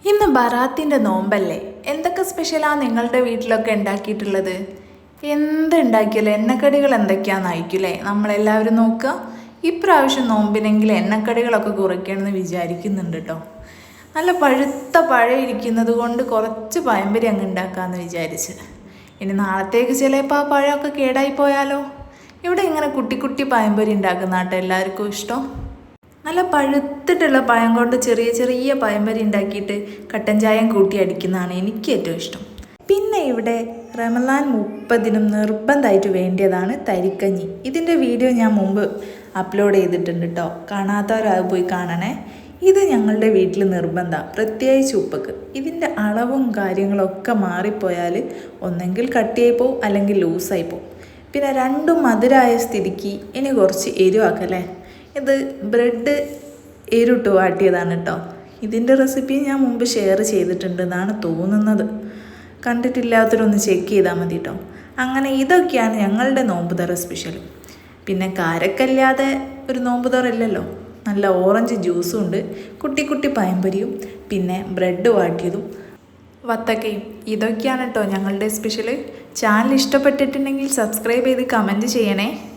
ഇന്ന് ബറാത്തിൻ്റെ നോമ്പല്ലേ? എന്തൊക്കെ സ്പെഷ്യലാണ് നിങ്ങളുടെ വീട്ടിലൊക്കെ ഉണ്ടാക്കിയിട്ടുള്ളത്? എന്തുണ്ടാക്കിയാലും എണ്ണക്കടികൾ എന്തൊക്കെയാണെന്നായിരിക്കില്ലേ നമ്മളെല്ലാവരും നോക്കുക. ഇപ്രാവശ്യം നോമ്പിനെങ്കിൽ എണ്ണക്കടികളൊക്കെ കുറയ്ക്കണമെന്ന് വിചാരിക്കുന്നുണ്ട് കേട്ടോ. നല്ല പഴുത്ത പഴം ഇരിക്കുന്നത് കൊണ്ട് കുറച്ച് പഴംപൊരി അങ്ങ് ഉണ്ടാക്കാമെന്ന് വിചാരിച്ച്. ഇനി നാളത്തേക്ക് ചിലപ്പോൾ ആ പഴമൊക്കെ കേടായി പോയാലോ? ഇവിടെ ഇങ്ങനെ കുട്ടി കുട്ടി പഴംപൊരി ഉണ്ടാക്കുന്ന കേട്ടോ എല്ലാവർക്കും ഇഷ്ടം. നല്ല പഴുത്തിട്ടുള്ള പഴം കൊണ്ട് ചെറിയ ചെറിയ പഴംപൊരി ഉണ്ടാക്കിയിട്ട് കട്ടൻ ചായം കൂട്ടി അടിക്കുന്നതാണ് എനിക്ക് ഏറ്റവും ഇഷ്ടം. പിന്നെ ഇവിടെ റമദാൻ 30-നും നിർബന്ധമായിട്ട് വേണ്ടിയതാണ് തരിക്കഞ്ഞി. ഇതിൻ്റെ വീഡിയോ ഞാൻ മുമ്പ് അപ്ലോഡ് ചെയ്തിട്ടുണ്ട് കേട്ടോ. കാണാത്തവരത് പോയി കാണണേ. ഇത് ഞങ്ങളുടെ വീട്ടിൽ നിർബന്ധമാണ്, പ്രത്യേകിച്ച് ഉപ്പക്ക്. ഇതിൻ്റെ അളവും കാര്യങ്ങളൊക്കെ മാറിപ്പോയാൽ ഒന്നെങ്കിൽ കട്ടിയായി പോവും അല്ലെങ്കിൽ ലൂസായി പോവും. പിന്നെ രണ്ടും മധുരമായ സ്ഥിതിക്ക് ഇനി കുറച്ച് എരിവാക്കല്ലേ. ഇത് ബ്രെഡ് എരിട്ട് വാട്ടിയതാണ് കേട്ടോ. ഇതിൻ്റെ റെസിപ്പി ഞാൻ മുമ്പ് ഷെയർ ചെയ്തിട്ടുണ്ടെന്നാണ് തോന്നുന്നത്. കണ്ടിട്ടില്ലാത്തവരൊന്ന് ചെക്ക് ചെയ്താൽ മതി കേട്ടോ. അങ്ങനെ ഇതൊക്കെയാണ് ഞങ്ങളുടെ നോമ്പുതറ സ്പെഷ്യൽ. പിന്നെ കാരക്കല്ലാതെ ഒരു നോമ്പുതറ ഇല്ലല്ലോ. നല്ല ഓറഞ്ച് ജ്യൂസും ഉണ്ട്, കുട്ടി കുട്ടി പഴംപൊരിയും, പിന്നെ ബ്രെഡ് വാട്ടിയതും വത്തക്കയും. ഇതൊക്കെയാണ് കേട്ടോ ഞങ്ങളുടെ സ്പെഷ്യൽ. ചാനൽ ഇഷ്ടപ്പെട്ടിട്ടുണ്ടെങ്കിൽ സബ്സ്ക്രൈബ് ചെയ്ത് കമൻറ്റ് ചെയ്യണേ.